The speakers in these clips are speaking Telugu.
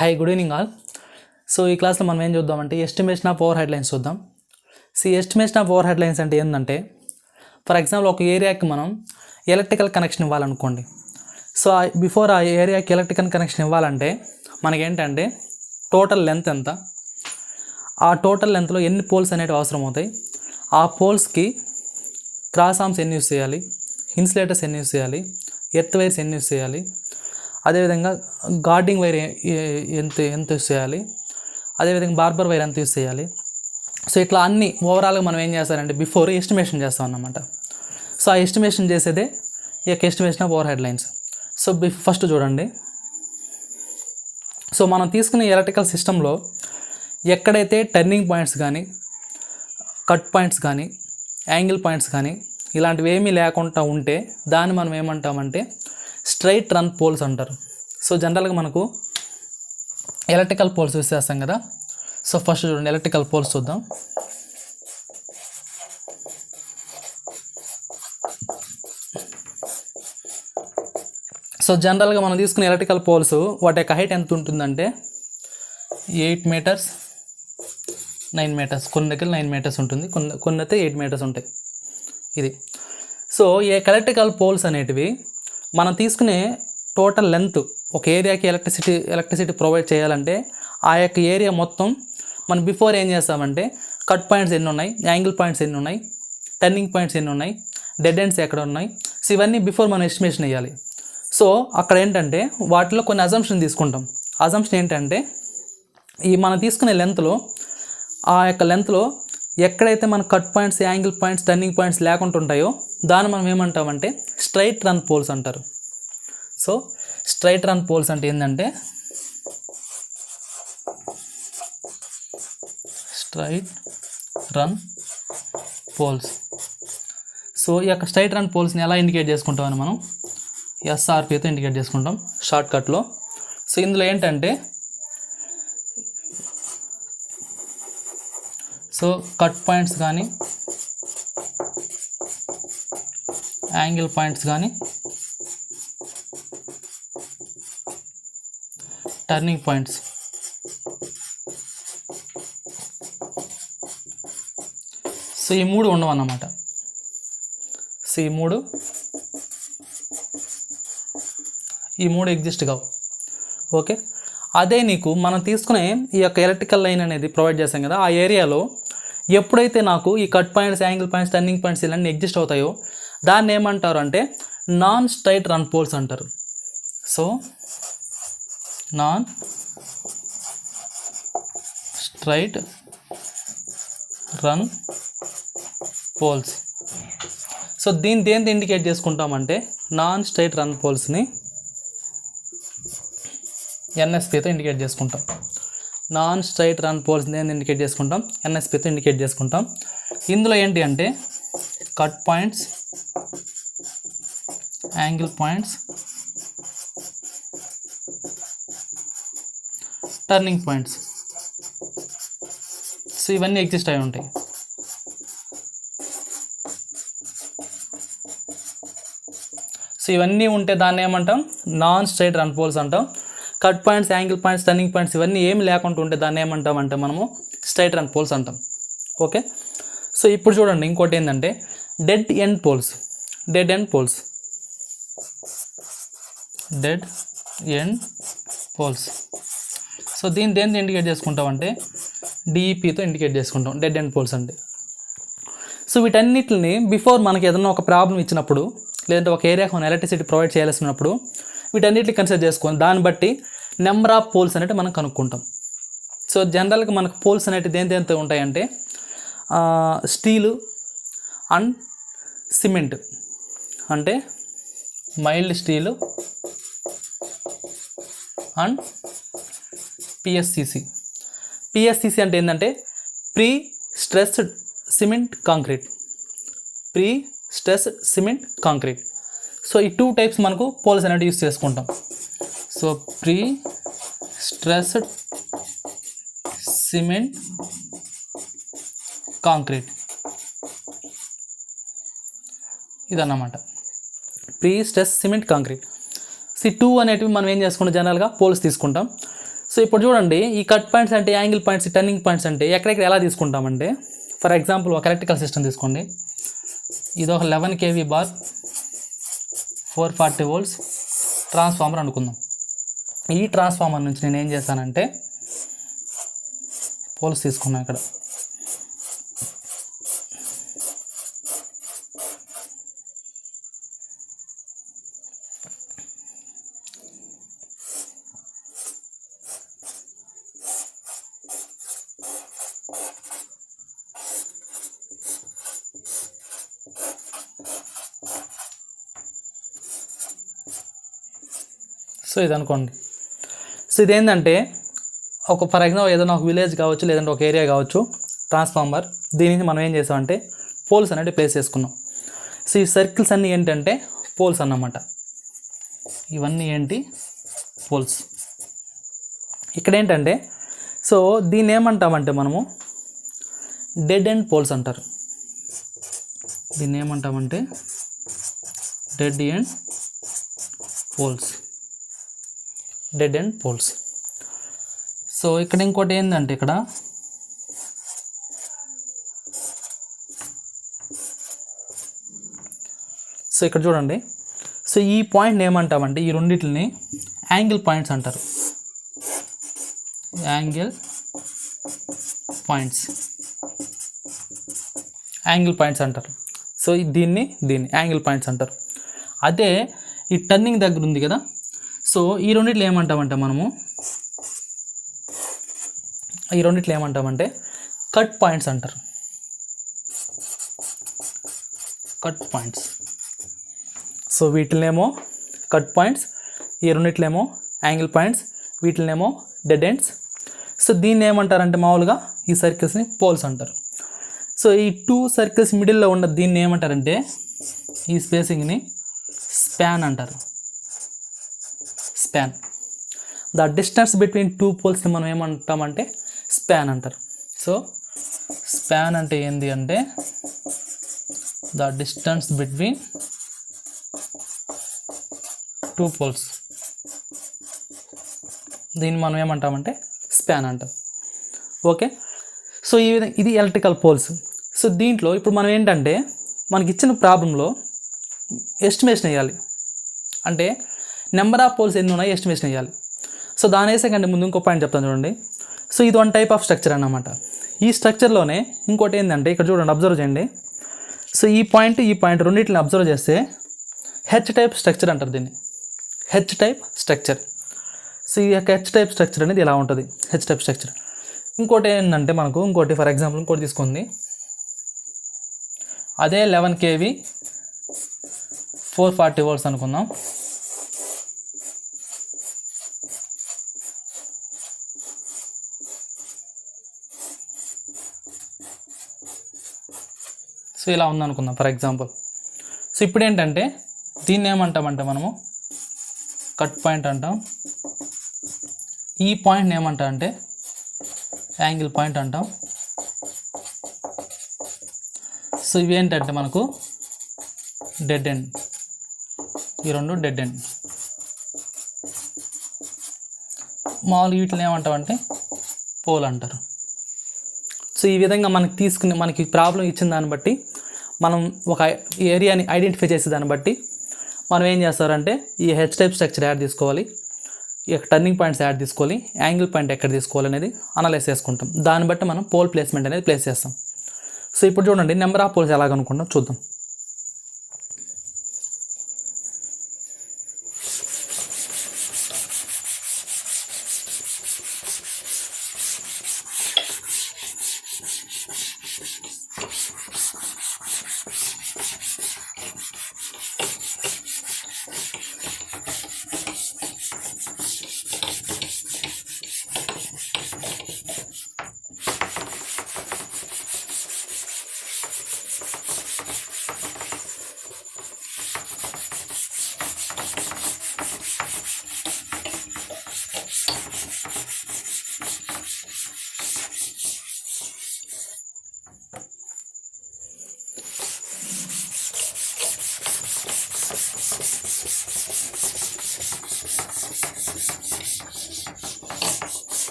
Hi, good evening all. So ఈ క్లాస్లో మనం ఏం చూద్దామంటే estimation of overhead lines చూద్దాం. Estimation of overhead lines అంటే ఏంటంటే, ఫర్ ఎగ్జాంపుల్ ఒక ఏరియాకి మనం ఎలక్ట్రికల్ కనెక్షన్ ఇవ్వాలనుకోండి. సో బిఫోర్ ఆ ఏరియాకి ఎలక్ట్రికల్ కనెక్షన్ ఇవ్వాలంటే మనకేంటంటే టోటల్ లెంత్ ఎంత, ఆ టోటల్ లెంత్లో ఎన్ని పోల్స్ అనేవి అవసరం అవుతాయి, ఆ పోల్స్కి క్రాస్ ఆర్మ్స్ ఎన్ని యూస్ చేయాలి, ఇన్సులేటర్స్ ఎన్ని యూస్ చేయాలి, ఎర్త్ వైర్స్ ఎన్ని యూస్ చేయాలి, అదేవిధంగా గార్డింగ్ వైర్ ఎంత యూస్ చేయాలి, అదేవిధంగా బార్బర్ వైర్ ఎంత యూస్ చేయాలి. సో ఇట్లా అన్ని ఓవరాల్గా మనం ఏం చేస్తారంటే బిఫోర్ ఎస్టిమేషన్ చేస్తాం అన్నమాట. సో ఆ ఎస్టిమేషన్ చేసేదే ఈ యొక్క estimation of overhead lines. So first చూడండి. సో మనం తీసుకునే ఎలక్ట్రికల్ సిస్టంలో ఎక్కడైతే టర్నింగ్ పాయింట్స్ కానీ, కట్ పాయింట్స్ కానీ, యాంగిల్ పాయింట్స్ కానీ ఇలాంటివి ఏమీ లేకుండా ఉంటే దాన్ని మనం ఏమంటామంటే స్ట్రైట్ రన్ పోల్స్ అంటారు. సో జనరల్గా మనకు ఎలక్ట్రికల్ పోల్స్ యూస్ చేస్తాం కదా. సో ఫస్ట్ చూడండి, ఎలక్ట్రికల్ పోల్స్ చూద్దాం. సో జనరల్గా మనం తీసుకునే ఎలక్ట్రికల్ పోల్స్ వాటి యొక్క హైట్ ఎంత ఉంటుందంటే 8 మీటర్స్ 9 మీటర్స్, కొన్ని దగ్గర 9 మీటర్స్ ఉంటుంది, కొన్ని అయితే 8 మీటర్స్ ఉంటాయి. ఇది సో ఈ ఎలక్ట్రికల్ పోల్స్ అనేటివి మనం తీసుకునే టోటల్ లెంత్, ఒక ఏరియాకి ఎలక్ట్రిసిటీ ప్రొవైడ్ చేయాలంటే ఆ యొక్క ఏరియా మొత్తం మనం బిఫోర్ ఏం చేస్తామంటే కట్ పాయింట్స్ ఎన్ని ఉన్నాయి, యాంగిల్ పాయింట్స్ ఎన్ని ఉన్నాయి, టర్నింగ్ పాయింట్స్ ఎన్ని ఉన్నాయి, డెడ్ ఎండ్స్ ఎక్కడ ఉన్నాయి, సో ఇవన్నీ బిఫోర్ మనం ఎస్టిమేషన్ వేయాలి. సో అక్కడ ఏంటంటే వాటిలో కొన్ని అజంప్షన్ తీసుకుంటాం. అజంప్షన్ ఏంటంటే ఈ మనం తీసుకునే లెంత్లో, ఆ యొక్క లెంత్లో ఎక్కడైతే మన cut points, angle points, turning points లేకుండా ఉంటాయో దాన్ని మనం ఏమంటామంటే స్ట్రైట్ రన్ పోల్స్ అంటారు. సో స్ట్రైట్ రన్ పోల్స్ అంటే ఏంటంటే స్ట్రైట్ రన్ పోల్స్. సో ఈ యొక్క స్ట్రైట్ రన్ పోల్స్ని ఎలా ఇండికేట్ చేసుకుంటామని మనం ఎస్ఆర్పితో ఇండికేట్ చేసుకుంటాం షార్ట్కట్లో. సో ఇందులో ఏంటంటే సో కట్ పాయింట్స్ కానీ, యాంగిల్ పాయింట్స్ కానీ, టర్నింగ్ పాయింట్స్, సో ఈ మూడు ఉండవు అన్నమాట. సో ఈ మూడు ఎగ్జిస్ట్ కావు. ఓకే, అదే నీకు మనం తీసుకునే ఈ యొక్క ఎలక్ట్రికల్ లైన్ అనేది ప్రొవైడ్ చేస్తాం కదా, ఆ ఏరియాలో ఎప్పుడైతే నాకు ఈ cut points, angle points, turning points ఇవన్నీ ఎగ్జిస్ట్ అవుతాయో దాన్ని ఏమంటారు అంటే నాన్ స్ట్రైట్ రన్ పోల్స్ అంటారు. So non straight run poles. So దేంతో ఇండికేట్ చేసుకుంటామంటే నాన్ స్ట్రైట్ రన్ పోల్స్ని ఎన్ఎస్పితో ఇండికేట్ చేసుకుంటాం. నాన్ స్ట్రైట్ రన్ పోల్స్ నేను ఇండికేట్ చేసుకుంటాం, ఎన్ఎస్పితో ఇండికేట్ చేసుకుంటాం. ఇందులో ఏంటి అంటే cut points, angle points, turning points, so ఇవన్నీ ఎగ్జిస్ట్ అయి ఉంటాయి. సో ఇవన్నీ ఉంటే దాన్ని ఏమంటాం నాన్ స్ట్రైట్ రన్ పోల్స్ అంటాం. Cut points, angle points, turning points ఇవన్నీ ఏమి లేకుండా ఉంటే దాన్ని ఏమంటాం అంటే మనము స్ట్రైట్ రన్ పోల్స్ అంటాం. ఓకే, సో ఇప్పుడు చూడండి ఇంకోటి ఏంటంటే dead end poles. Dead end poles so దేంతో ఇండికేట్ చేసుకుంటామంటే డిఈపితో ఇండికేట్ చేసుకుంటాం డెడ్ ఎండ్ పోల్స్ అంటే. సో వీటన్నిటిని బిఫోర్ మనకి ఏదైనా ఒక ప్రాబ్లం ఇచ్చినప్పుడు, లేదంటే ఒక ఏరియాకి మనం ఎలక్ట్రిసిటీ ప్రొవైడ్ చేయాల్సినప్పుడు వీటన్నిటిని కన్సిడర్ చేసుకొని దాన్ని బట్టి నెంబర్ ఆఫ్ పోల్స్ అనేవి మనం కనుక్కుంటాం. సో జనరల్గా మనకు పోల్స్ అనేవి దేంతో ఉంటాయంటే స్టీలు అండ్ సిమెంట్, అంటే mild steel and PSCC. PSCC అంటే ఏంటంటే pre stressed cement concrete. Pre stressed cement concrete. So ఈ 2 టైప్స్ మనకు పోల్స్ అనేవి యూస్ చేసుకుంటాం. So pre stressed cement concrete ఇదన్నమాట pre stress cement concrete. C2 అనేటివి మనం ఏం చేసుకుంటాం, జనరల్గా పోల్స్ తీసుకుంటాం. సో ఇప్పుడు చూడండి, ఈ కట్ పాయింట్స్ అంటే యాంగిల్ పాయింట్స్, టర్నింగ్ పాయింట్స్ అంటే ఎక్కడెక్కడ ఎలా తీసుకుంటామంటే, ఫర్ ఎగ్జాంపుల్ ఒక ఎలక్ట్రికల్ సిస్టమ్ తీసుకోండి. ఇది ఒక 11 kV బార్ 440 volts ట్రాన్స్ఫార్మర్ అనుకుందాం. ఈ ట్రాన్స్ఫార్మర్ నుంచి నేను ఏం చేశానంటే పోల్స్ తీసుకున్నాను ఇక్కడ. సో ఇది అనుకోండి. సో ఇదేంటంటే ఒక ఫర్ ఎగ్జాంపుల్ ఏదైనా ఒక విలేజ్ కావచ్చు, లేదంటే ఒక ఏరియా కావచ్చు, ట్రాన్స్ఫార్మర్. దీనికి మనం ఏం చేసామంటే పోల్స్ అనేది ప్లేస్ చేసుకున్నాం. సో ఈ సర్కిల్స్ అన్నీ ఏంటంటే పోల్స్ అన్నమాట. ఇవన్నీ ఏంటి? పోల్స్. ఇక్కడ ఏంటంటే, సో దీన్ని ఏమంటామంటే మనము డెడ్ ఎండ్ పోల్స్ అంటారు. దీన్ని ఏమంటామంటే dead end poles. Dead end poles. So ఇక్కడ ఇంకోటి ఏంటంటే, ఇక్కడ సో ఇక్కడ చూడండి. సో ఈ పాయింట్ని ఏమంటామంటే, ఈ రెండింటిని యాంగిల్ పాయింట్స్ అంటారు. Angle points. యాంగిల్ పాయింట్స్ అంటారు. సో దీన్ని యాంగిల్ పాయింట్స్ అంటారు. అదే ఈ టర్నింగ్ దగ్గర ఉంది కదా, సో ఈ రెండిట్లో ఏమంటామంటే మనము కట్ పాయింట్స్ అంటారు. Cut points. సో వీటినేమో కట్ పాయింట్స్, ఈ రెండిట్లేమో యాంగిల్ పాయింట్స్, వీటినేమో డెడ్ ఎండ్స్. సో దీన్ని ఏమంటారంటే మామూలుగా ఈ సర్కిల్స్ని పోల్స్ అంటారు. సో ఈ 2 సర్కిల్స్ మిడిల్లో ఉన్న దీన్ని ఏమంటారంటే, ఈ స్పేసింగ్ని స్పాన్ అంటారు. స్పాన్. ద డిస్టెన్స్ బిట్వీన్ 2 పోల్స్ని మనం ఏమంటామంటే స్పాన్ అంటారు. సో స్పాన్ అంటే ఏంది అంటే ద డిస్టెన్స్ బిట్వీన్ 2 పోల్స్. దీన్ని మనం ఏమంటామంటే స్పాన్ అంటాం. ఓకే. సో ఈ విధంగా ఇది ఎలక్ట్రికల్ పోల్స్. సో దీంట్లో ఇప్పుడు మనం ఏంటంటే, మనకి ఇచ్చిన ప్రాబ్లంలో ఎస్టిమేషన్ వేయాలి. అంటే నెంబర్ ఆఫ్ పోల్స్ ఎన్ని ఉన్నాయి ఎస్టిమేషన్ వేయాలి. సో దాని వేసే కంటే ముందు ఇంకో పాయింట్ చెప్తాను చూడండి. సో ఇది 1 టైప్ ఆఫ్ స్ట్రక్చర్ అన్నమాట. ఈ స్ట్రక్చర్లోనే ఇంకోటి ఏంటంటే, ఇక్కడ చూడండి, అబ్జర్వ్ చేయండి. సో ఈ పాయింట్ రెండింటిని అబ్జర్వ్ చేస్తే హెచ్ టైప్ స్ట్రక్చర్ అంటారు దీన్ని. H type structure. సో ఈ యొక్క హెచ్ టైప్ స్ట్రక్చర్ అనేది ఇలా ఉంటుంది, హెచ్ టైప్ స్ట్రక్చర్. ఇంకోటి ఏంటంటే మనకు ఫర్ ఎగ్జాంపుల్ ఇంకోటి తీసుకుంది. అదే 11 kV 440 volts అనుకుందాం. సో ఇలా ఉందనుకుందాం ఫర్ ఎగ్జాంపుల్. సో ఇప్పుడు ఏంటంటే దీన్ని ఏమంటామంటే మనము కట్ పాయింట్ అంటాం. ఈ పాయింట్ని ఏమంటామంటే యాంగిల్ పాయింట్ అంటాం. సో ఇవి ఏంటంటే మనకు డెడ్ ఎండ్. ఈ రెండు డెడ్ ఎండ్. మామూలు వీటిని ఏమంటామంటే పోల్ అంటారు. సో ఈ విధంగా మనకి ప్రాబ్లం ఇచ్చిన దాన్ని బట్టి మనం ఒక ఏరియాని ఐడెంటిఫై చేసే దాన్ని బట్టి మనం ఏం చేస్తారంటే ఈ హెచ్ టైప్ స్ట్రక్చర్ యాడ్ తీసుకోవాలి, ఈ టర్నింగ్ పాయింట్స్ యాడ్ తీసుకోవాలి, యాంగిల్ పాయింట్ ఎక్కడ తీసుకోవాలి అనేది అనలైజ్ చేసుకుంటాం. దాన్ని బట్టి మనం పోల్ ప్లేస్మెంట్ అనేది ప్లేస్ చేస్తాం. సో ఇప్పుడు చూడండి, నెంబర్ ఆఫ్ పోల్స్ ఎలాగనుకుంటాం చూద్దాం.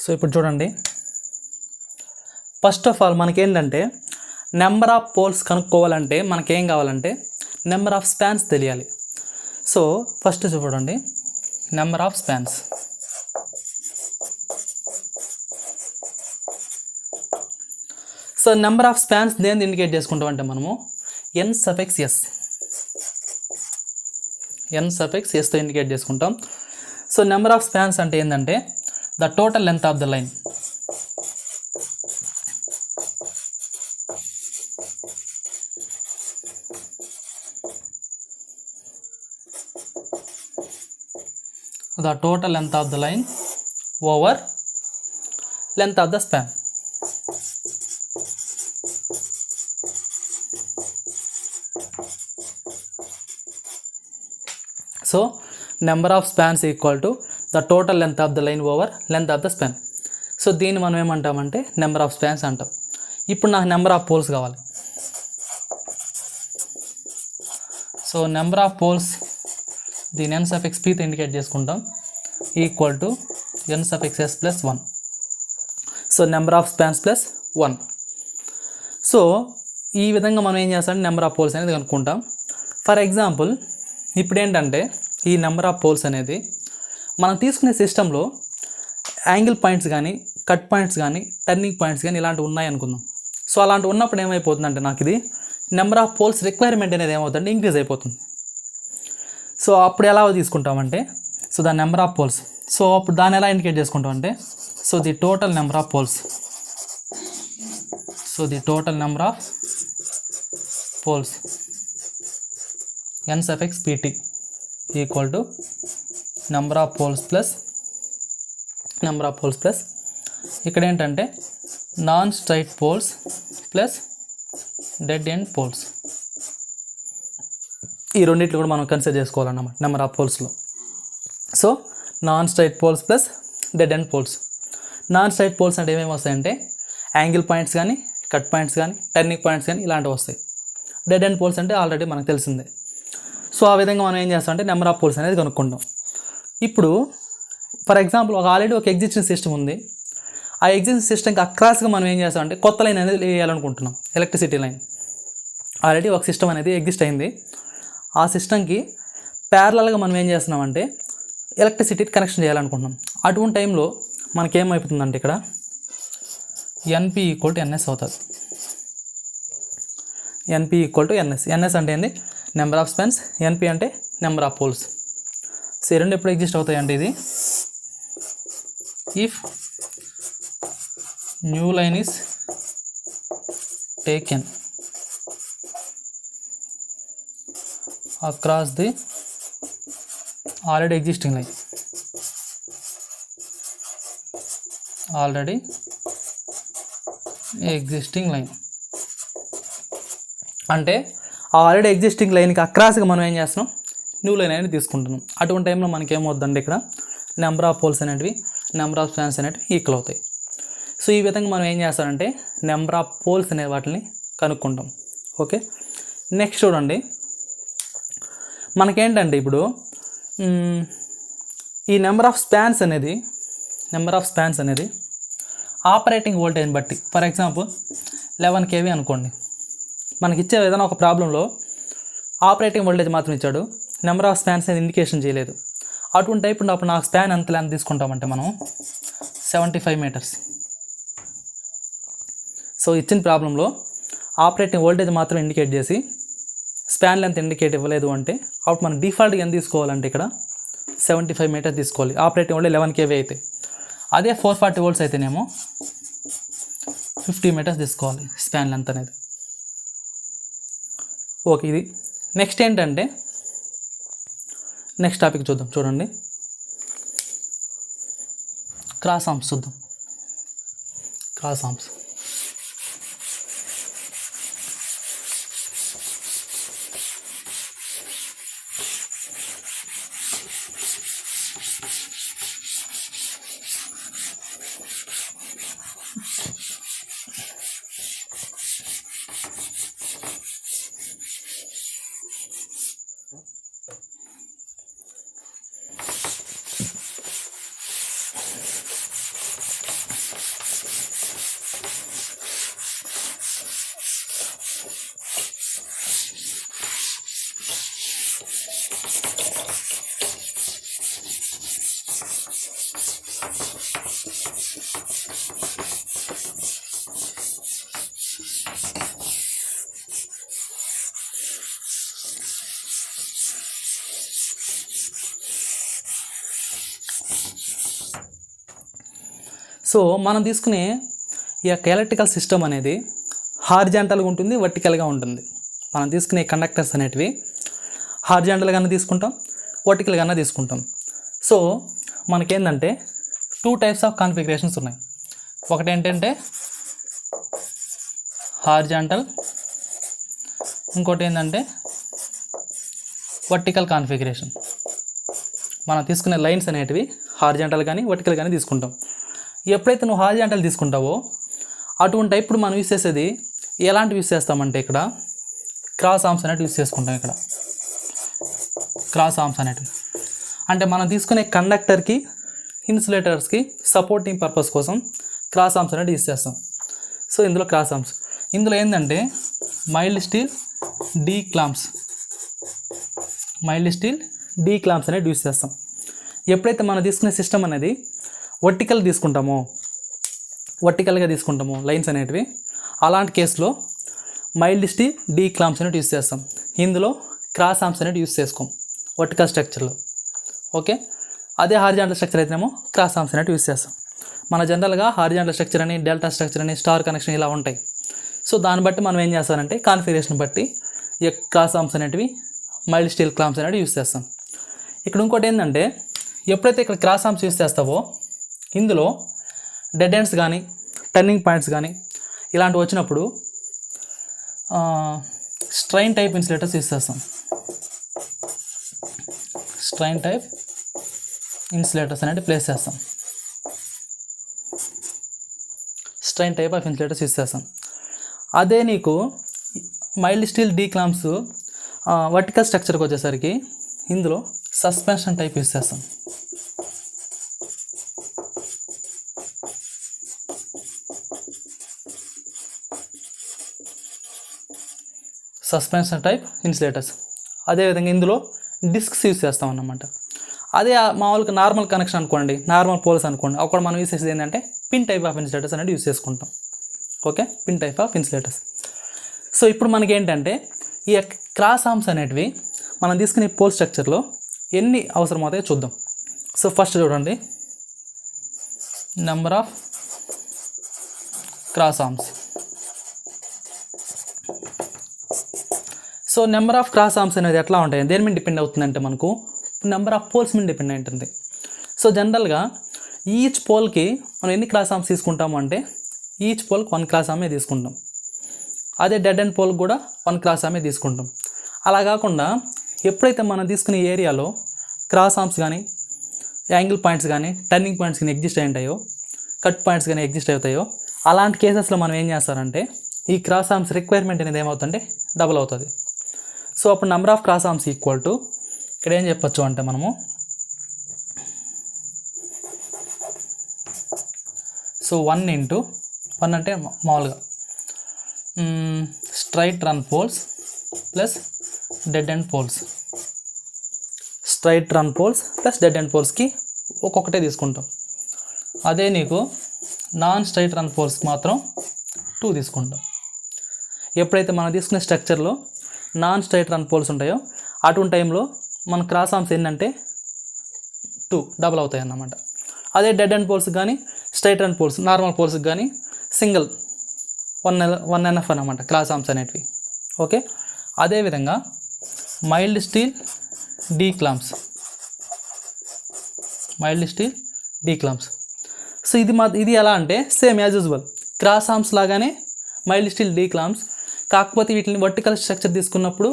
సో ఇప్పుడు చూడండి, ఫస్ట్ ఆఫ్ ఆల్ మనకేంటంటే నెంబర్ ఆఫ్ పోల్స్ కనుక్కోవాలంటే మనకేం కావాలంటే నెంబర్ ఆఫ్ స్పాన్స్ తెలియాలి. సో ఫస్ట్ చూడండి, number of spans. So number of spans దేన్ని ఇండికేట్ చేసుకుంటాం అంటే మనము ఎన్ సఫిక్స్ ఎస్తో ఇండికేట్ చేసుకుంటాం. సో నెంబర్ ఆఫ్ స్పాన్స్ అంటే ఏంటంటే the total length of the line. The total length of the line over length of the span. So number of spans equal to the total length of the line over length of the span. So దీన్ని మనం ఏమంటామంటే నెంబర్ ఆఫ్ స్పాన్స్ అంటాం. ఇప్పుడు నాకు నెంబర్ ఆఫ్ పోల్స్ కావాలి. సో నెంబర్ ఆఫ్ పోల్స్ దీని n సఫిక్స్ pతో ఇండికేట్ చేసుకుంటాం, equal to n suffix s plus 1. So number of spans plus 1. So ఈ విధంగా మనం ఏం చేస్తాం, నెంబర్ ఆఫ్ పోల్స్ అనేది కనుక్కుంటాం. ఫర్ ఎగ్జాంపుల్ ఇప్పుడు ఏంటంటే ఈ నెంబర్ ఆఫ్ పోల్స్ అనేది మనం తీసుకునే సిస్టంలో యాంగిల్ పాయింట్స్ కానీ కట్ పాయింట్స్ కానీ టర్నింగ్ పాయింట్స్ కానీ ఇలాంటివి ఉన్నాయి అనుకుందాం. సో అలాంటి ఉన్నప్పుడు ఏమైపోతుందంటే నాకు ఇది నెంబర్ ఆఫ్ పోల్స్ రిక్వైర్మెంట్ అనేది ఏమవుతుందంటే ఇంక్రీజ్ అయిపోతుంది. సో అప్పుడు ఎలా తీసుకుంటామంటే so the number of poles. So అప్పుడు దాన్ని ఎలా ఇండికేట్ చేసుకుంటామంటే so the total number of poles. So the total number of poles n suffix pt equal to number of poles plus ఇక్కడ ఏంటంటే non straight poles plus dead end poles. ఈ రెండింటిని కూడా మనం కన్సిడర్ చేసుకోవాలన్నమాట నెంబర్ ఆఫ్ పోల్స్లో. So non straight poles plus dead end poles. Non straight poles అంటే ఏమేమి వస్తాయంటే యాంగిల్ పాయింట్స్ కానీ కట్ పాయింట్స్ కానీ టర్నింగ్ పాయింట్స్ కానీ ఇలాంటివి వస్తాయి. డెడ్ ఎండ్ పోల్స్ అంటే ఆల్రెడీ మనకు తెలిసిందే. సో ఆ విధంగా మనం ఏం చేస్తామంటే నెంబర్ ఆఫ్ పోల్స్ అనేది కనుక్కుంటాం. ఇప్పుడు ఫర్ ఎగ్జాంపుల్ ఆల్రెడీ ఒక ఎగ్జిస్టింగ్ సిస్టమ్ ఉంది. ఆ ఎగ్జిస్టింగ్ సిస్టమ్కి అక్రాస్గా మనం ఏం చేస్తామంటే కొత్త లైన్ అనేది వేయాలనుకుంటున్నాం, ఎలక్ట్రిసిటీ లైన్. ఆల్రెడీ ఒక సిస్టమ్ అనేది ఎగ్జిస్ట్ అయింది. ఆ సిస్టమ్కి ప్యారలల్గా మనం ఏం చేస్తున్నామంటే ఎలక్ట్రిసిటీ కనెక్షన్ చేయాలనుకుంటున్నాం. అటువంటి టైంలో మనకేమైపోతుందంటే ఇక్కడ NP ఈక్వల్ టు NS అవుతుంది. NP equal to NS. NS అంటే ఏంది, నెంబర్ ఆఫ్ స్పాన్స్. NP అంటే నెంబర్ ఆఫ్ పోల్స్. సో ఈ రెండు ఎప్పుడు ఎగ్జిస్ట్ అవుతాయంటే ఇది if new line is taken across the already existing line. అంటే ఆల్రెడీ ఎగ్జిస్టింగ్ లైన్కి అక్రాస్గా మనం ఏం చేస్తున్నాం, న్యూ లైన్ అనేది తీసుకుంటున్నాం. అటువంటి టైంలో మనకి ఏమవుతుందంటే ఇక్కడ నెంబర్ ఆఫ్ పోల్స్ అనేటివి నెంబర్ ఆఫ్ స్పాన్స్ అనేటివి ఈక్వల్ అవుతాయి. సో ఈ విధంగా మనం ఏం చేస్తామంటే నెంబర్ ఆఫ్ పోల్స్ అనే వాటిని కనుక్కుంటాం. ఓకే, నెక్స్ట్ చూడండి, మనకేంటంటే ఇప్పుడు ఈ నెంబర్ ఆఫ్ స్పాన్స్ అనేది ఆపరేటింగ్ వోల్టేజ్ని బట్టి, ఫర్ ఎగ్జాంపుల్ 11 kV అనుకోండి, మనకి ఇచ్చే ఏదైనా ఒక ప్రాబ్లంలో ఆపరేటింగ్ వోల్టేజ్ మాత్రం ఇచ్చాడు, నెంబర్ ఆఫ్ స్పాన్స్ అనేది ఇండికేషన్ చేయలేదు. అటువంటి టైప్ ఉన్నప్పుడు నాకు స్పాన్ ఎంత లెంత్ తీసుకుంటామంటే మనం 75 మీటర్స్. సో ఇచ్చిన ప్రాబ్లంలో ఆపరేటింగ్ వోల్టేజ్ మాత్రం ఇండికేట్ చేసి స్పాన్ లెంత్ ఇండికేట్ ఇవ్వలేదు అంటే అప్పుడు మనం డిఫాల్ట్గా ఎంత తీసుకోవాలంటే ఇక్కడ 75 మీటర్స్ తీసుకోవాలి. ఆపరేటింగ్ వోల్టేజ్ 11 kV అయితే, అదే 440 volts అయితేనేమో 50 మీటర్స్ తీసుకోవాలి స్పాన్ లెంత్ అనేది. ఓకే, ఇది నెక్స్ట్ ఏంటంటే నెక్స్ట్ టాపిక్ చూద్దాం. చూడండి, క్రాస్ ఆర్మ్స్ చూద్దాం. క్రాస్ ఆర్మ్స్ సో మనం తీసుకునే ఈ యొక్క ఎలక్ట్రికల్ సిస్టమ్ అనేది హారిజాంటల్గా ఉంటుంది, వర్టికల్గా ఉంటుంది. మనం తీసుకునే కండక్టర్స్ అనేటివి హారిజాంటల్గానే తీసుకుంటాం, వర్టికల్గానే తీసుకుంటాం. సో మనకేంటంటే 2 టైప్స్ ఆఫ్ కాన్ఫిగరేషన్స్ ఉన్నాయి. ఒకటి ఏంటంటే హారిజాంటల్, ఇంకోటి ఏంటంటే వర్టికల్ కాన్ఫిగరేషన్. మనం తీసుకునే లైన్స్ అనేటివి హారిజాంటల్ కానీ వర్టికల్ కానీ తీసుకుంటాం. ఎప్పుడైతే నువ్వు హారిజాంటల్ తీసుకుంటావో అటువంటి ఇప్పుడు మనం యూస్ చేసేది ఎలాంటివి యూస్ చేస్తామంటే ఇక్కడ క్రాస్ ఆర్మ్స్ అనేటివి యూస్ చేసుకుంటాం. ఇక్కడ క్రాస్ ఆర్మ్స్ అనేటివి అంటే మనం తీసుకునే కండక్టర్కి, ఇన్సులేటర్స్కి సపోర్టింగ్ పర్పస్ కోసం క్రాస్ ఆర్మ్స్ అనేటివి యూస్ చేస్తాం. సో ఇందులో క్రాస్ ఆర్మ్స్, ఇందులో ఏంటంటే మైల్డ్ స్టీల్ డీ క్లాంప్స్ అనేవి యూస్ చేస్తాం. ఎప్పుడైతే మనం తీసుకునే సిస్టమ్ అనేది వర్టికల్గా తీసుకుంటామో లైన్స్ అనేటివి, అలాంటి కేసులో మైల్డ్ స్టీల్ డీ క్లాంప్స్ అనేవి యూస్ చేస్తాం. ఇందులో క్రాస్ ఆర్మ్స్ అనేవి యూస్ చేసుకోం వర్టికల్ స్ట్రక్చర్లో. ఓకే, అదే హారిజాంటల్ స్ట్రక్చర్ అయితేనేమో క్రాస్ ఆర్మ్స్ అనేవి యూస్ చేస్తాం. మన జనరల్గా హారిజాంటల్ స్ట్రక్చర్ అని, డెల్టా స్ట్రక్చర్ అని, స్టార్ కనెక్షన్ ఇలా ఉంటాయి. సో దాన్ని బట్టి మనం ఏం చేస్తామంటే కాన్ఫిగరేషన్ బట్టి ఈ క్రాస్ ఆర్మ్స్ అనేటివి, మైల్డ్ స్టీల్ క్లాంప్స్ అనేవి యూస్ చేస్తాం. ఇక్కడ ఇంకోటి ఏంటంటే ఎప్పుడైతే ఇక్కడ క్రాస్ ఆర్మ్స్ యూస్ చేస్తావో ఇందులో డెడ్ ఎండ్స్ కానీ, టర్నింగ్ పాయింట్స్ కానీ ఇలాంటివి వచ్చినప్పుడు స్ట్రైన్ టైప్ ఇన్సులేటర్స్ యూస్ చేస్తాం. స్ట్రైన్ టైప్ ఇన్సులేటర్స్ అనేవి ప్లేస్ చేస్తాం. Strain type of insulators use చేస్తాం. అదే నీకు mild steel D clamps vertical స్ట్రక్చర్కి వచ్చేసరికి ఇందులో సస్పెన్షన్ టైప్ యూస్ చేస్తాం. Suspension type insulators. అదేవిధంగా ఇందులో డిస్క్స్ యూస్ చేస్తాం అన్నమాట. అదే మామూలుగా నార్మల్ కనెక్షన్ అనుకోండి, నార్మల్ పోల్స్ అనుకోండి, అక్కడ మనం యూస్ చేసేది ఏంటంటే పిన్ టైప్ ఆఫ్ ఇన్సులేటర్స్ అనేది యూస్ చేసుకుంటాం. Okay, pin type of insulators. So ఇప్పుడు మనకి ఏంటంటే ఈ క్రాస్ ఆర్మ్స్ అనేటివి మనం తీసుకునే పోల్ స్ట్రక్చర్లో ఎన్ని అవసరమవుతాయో చూద్దాం. సో ఫస్ట్ చూడండి, number of cross arms. So number of cross arms అనేది ఎట్లా ఉంటాయి, దేని మీద డిపెండ్ అవుతుందంటే మనకు నెంబర్ ఆఫ్ పోల్స్ మీద డిపెండ్ అయి ఉంటుంది. సో జనరల్గా ఈచ్ పోల్కి మనం ఎన్ని క్రాస్ ఆర్మ్స్ తీసుకుంటాము అంటే ఈచ్ పోల్కి 1 క్రాస్ ఆర్మే తీసుకుంటాం. అదే డెడ్ ఎండ్ పోల్కి కూడా 1 క్రాస్ ఆర్మే తీసుకుంటాం. అలా కాకుండా ఎప్పుడైతే మనం తీసుకునే ఏరియాలో క్రాస్ ఆర్మ్స్ కానీ, యాంగిల్ పాయింట్స్ కానీ, టర్నింగ్ పాయింట్స్ కానీ ఎగ్జిస్ట్ అయి ఉంటాయో, కట్ పాయింట్స్ కానీ ఎగ్జిస్ట్ అవుతాయో, అలాంటి కేసెస్లో మనం ఏం చేస్తారంటే ఈ క్రాస్ ఆర్మ్స్ రిక్వైర్మెంట్ అనేది ఏమవుతుందంటే డబుల్ అవుతుంది. సో అప్పుడు number of cross arms equal to ఇక్కడ ఏం చెప్పచ్చు అంటే మనము సో 1 అంటే మామూలుగా straight run poles plus dead end poles. Straight run poles plus dead end పోల్స్కి ఒక్కొక్కటే తీసుకుంటాం. అదే నీకు నాన్ స్ట్రైట్ రన్ పోల్స్కి మాత్రం 2 తీసుకుంటాం. ఎప్పుడైతే మనం తీసుకునే స్ట్రక్చర్లో నాన్ స్ట్రైట్ రన్ పోల్స్ ఉంటాయో అటువంటి టైంలో మన క్రాస్ ఆర్మ్స్ ఏంటంటే 2 డబుల్ అవుతాయి అన్నమాట. అదే డెడ్ ఎండ్ పోల్స్కి కానీ, స్ట్రైట్ రన్ పోల్స్, నార్మల్ పోల్స్కి కానీ సింగిల్ 1NF అన్నమాట క్రాస్ ఆర్మ్స్ అనేటివి. ఓకే, అదేవిధంగా mild steel D clamps. So ఇది ఎలా అంటే same as usual cross arms లాగానే మైల్డ్ స్టీల్ డీ క్లాంప్స్, కాకపోతే వీటిని వర్టికల్ స్ట్రక్చర్ తీసుకున్నప్పుడు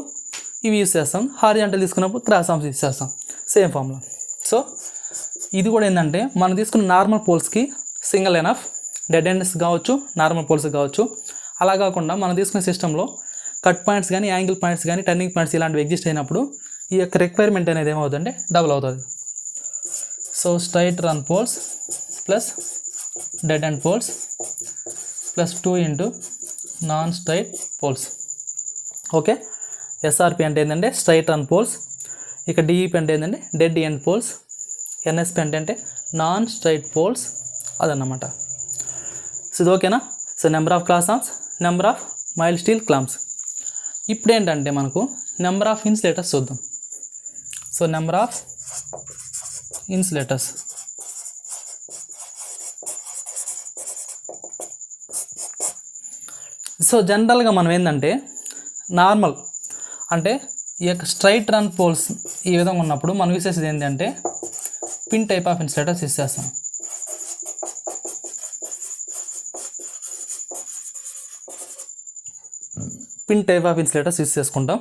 ఇవి యూస్ చేస్తాం, హారిజాంటల్ తీసుకున్నప్పుడు క్రాస్ ఆర్మ్స్ యూస్ చేస్తాం, సేమ్ ఫార్ములా. సో ఇది కూడా ఏంటంటే మనం తీసుకున్న నార్మల్ పోల్స్కి సింగిల్ ఎనఫ్, డెడ్ ఎండ్స్ కావచ్చు, నార్మల్ పోల్స్ కావచ్చు. అలా కాకుండా మనం తీసుకునే సిస్టంలో కట్ పాయింట్స్ కానీ, యాంగిల్ పాయింట్స్ కానీ, టర్నింగ్ పాయింట్స్ ఇలాంటివి ఎగ్జిస్ట్ అయినప్పుడు ఈ యొక్క రిక్వైర్మెంట్ అనేది ఏమవుతుందంటే డబుల్ అవుతుంది. So straight run poles plus dead end poles plus 2 non straight poles. Okay, SRP అంటే ఏంటంటే స్ట్రైట్ రన్ పోల్స్, ఇక డిఈపి అంటే ఏంటంటే డెడ్ ఎండ్ పోల్స్, ఎన్ఎస్పి అంటే నాన్ స్ట్రైట్ పోల్స్ అదన్నమాట. సో ఇది ఓకేనా. So number of cross arms, number of mild steel clamps. ఇప్పుడు ఏంటంటే మనకు నెంబర్ ఆఫ్ ఇన్సులేటర్స్ చూద్దాం. So number of insulators. So జనరల్గా మనం ఏంటంటే నార్మల్ అంటే ఈ యొక్క స్ట్రైట్ రన్ పోల్స్ ఈ విధంగా ఉన్నప్పుడు మనం యూస్ చేసేది ఏంటంటే pin type of insulators use చేస్తాం. Pin type of insulators use చేసుకుంటాం.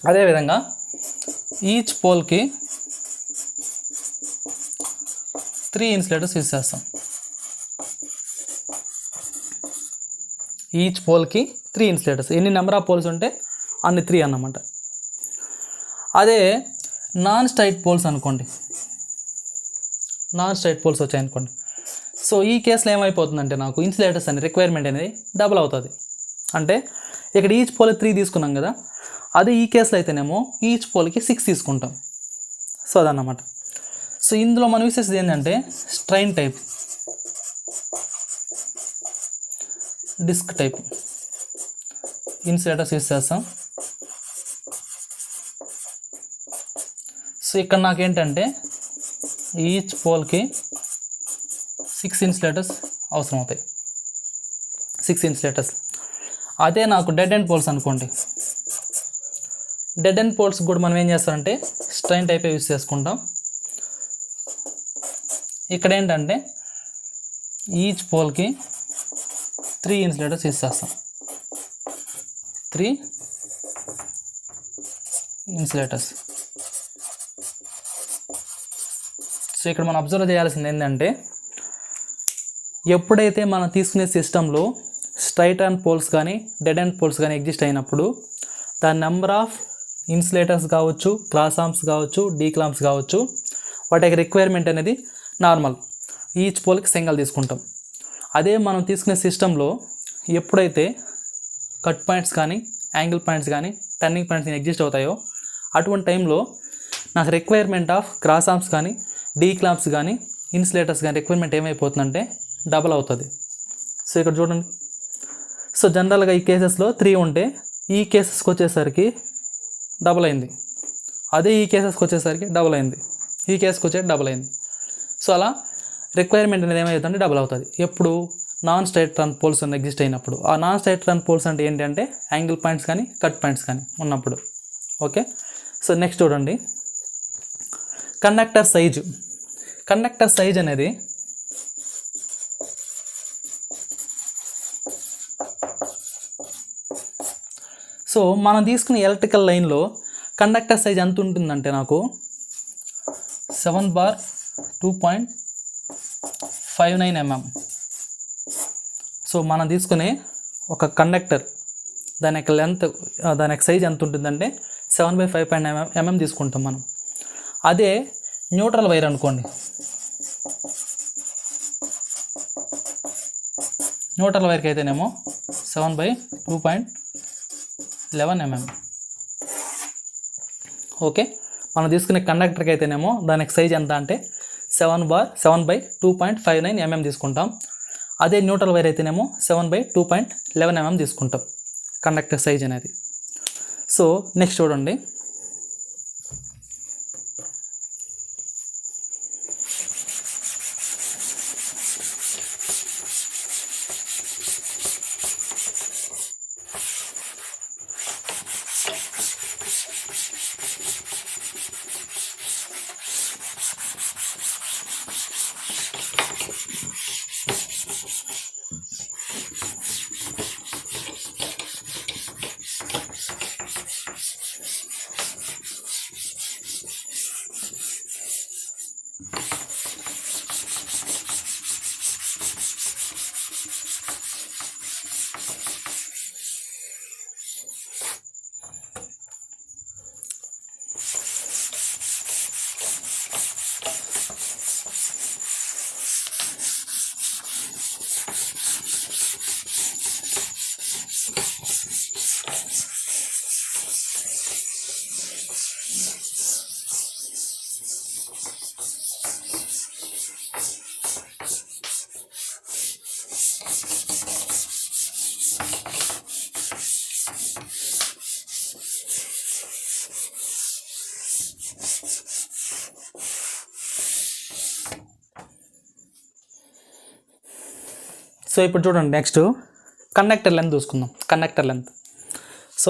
అదేవిధంగా ఈచ్ పోల్కి 3 ఇన్సులేటర్స్ యూస్ చేస్తాం. ఈచ్ పోల్కి 3 ఇన్సులేటర్స్. ఎన్ని నెంబర్ ఆఫ్ పోల్స్ ఉంటే అన్ని 3 అన్నమాట. అదే నాన్ స్ట్రైట్ పోల్స్ అనుకోండి, నాన్ స్ట్రైట్ పోల్స్ వచ్చాయనుకోండి, సో ఈ కేసులో ఏమైపోతుందంటే నాకు ఇన్సులేటర్స్ అనే రిక్వైర్మెంట్ అనేది డబుల్ అవుతుంది. అంటే ఇక్కడ ఈచ్ పోల్ 3 తీసుకున్నాం కదా, అదే ఈ కేసులో అయితేనేమో ఈచ్ పోల్కి 6 తీసుకుంటాం. సో అదన్నమాట. సో ఇందులో మనం యూస్ చేసేది ఏంటంటే strain type, disc type insulators use చేస్తాం. సో ఇక్కడ నాకేంటంటే ఈచ్ పోల్కి 6 ఇన్సులేటర్స్ అవసరం అవుతాయి, 6 ఇన్సులేటర్స్. అదే నాకు డెడ్ ఎండ్ పోల్స్ అనుకోండి, డెడ్ ఎండ్ పోల్స్ కూడా మనం ఏం చేస్తామంటే స్ట్రైన్ టైపే యూస్ చేసుకుంటాం. ఇక్కడ ఏంటంటే ఈచ్ పోల్కి 3 ఇన్సులేటర్స్ యూస్ చేస్తాం, 3 ఇన్సులేటర్స్. సో ఇక్కడ మనం అబ్జర్వ్ చేయాల్సింది ఏంటంటే ఎప్పుడైతే మనం తీసుకునే సిస్టంలో స్ట్రైట్ అండ్ పోల్స్ కానీ డెడ్ అండ్ పోల్స్ కానీ ఎగ్జిస్ట్ అయినప్పుడు దాని నెంబర్ ఆఫ్ ఇన్సులేటర్స్ కావచ్చు, క్రాస్ ఆర్మ్స్ కావచ్చు, డీ క్లాంప్స్ కావచ్చు, వాటి రిక్వైర్మెంట్ అనేది నార్మల్ ఈచ్ పోల్కి సింగల్ తీసుకుంటాం. అదే మనం తీసుకునే సిస్టంలో ఎప్పుడైతే కట్ పాయింట్స్ కానీ యాంగిల్ పాయింట్స్ కానీ టర్నింగ్ పాయింట్స్ కానీ ఎగ్జిస్ట్ అవుతాయో అటువంటి టైంలో నాకు రిక్వైర్మెంట్ ఆఫ్ క్రాస్ ఆర్మ్స్ కానీ డీ క్లాంప్స్ కానీ ఇన్సులేటర్స్ కానీ రిక్వైర్మెంట్ ఏమైపోతుందంటే డబల్ అవుతుంది. సో ఇక్కడ చూడండి. సో జనరల్గా ఈ కేసెస్లో 3 ఉంటే ఈ కేసెస్కి వచ్చేసరికి డబల్ అయింది, అదే ఈ కేసెస్కి వచ్చేసరికి డబల్ అయింది, ఈ కేసుకి వచ్చేసి డబల్ అయింది. సో అలా రిక్వైర్మెంట్ అనేది ఏమవుతుందంటే డబల్ అవుతుంది ఎప్పుడు non straight run poles exist అయినప్పుడు. ఆ నాన్ స్ట్రైట్ రన్ పోల్స్ అంటే ఏంటంటే యాంగిల్ పాయింట్స్ కానీ కట్ పాయింట్స్ కానీ ఉన్నప్పుడు. ఓకే. సో నెక్స్ట్ చూడండి కండక్టర్ సైజు. కండక్టర్ సైజ్ అనేది సో మనం తీసుకునే ఎలక్ట్రికల్ లైన్లో కండక్టర్ సైజ్ ఎంత ఉంటుందంటే నాకు 7/2.59 mm. సో మనం తీసుకునే ఒక కండక్టర్ దాని యొక్క లెంత్, దాని యొక్క సైజ్ ఎంత ఉంటుందంటే 7/5.9 mm తీసుకుంటాం మనం. అదే న్యూట్రల్ వైర్ అనుకోండి, న్యూట్రల్ వైర్కి అయితేనేమో 7/2.11 mm. ఓకే. మనం తీసుకునే కండక్టర్కి అయితేనేమో దానికి సైజ్ ఎంత అంటే 7/2.59 mm తీసుకుంటాం. అదే న్యూట్రల్ వైర్ అయితేనేమో 7/2.11 mm తీసుకుంటాం కండక్టర్ సైజ్ అనేది. సో నెక్స్ట్ చూడండి సో ఇప్పుడు చూడండి నెక్స్ట్ కండక్టర్ లెంత్ చూసుకుందాం. Conductor length. So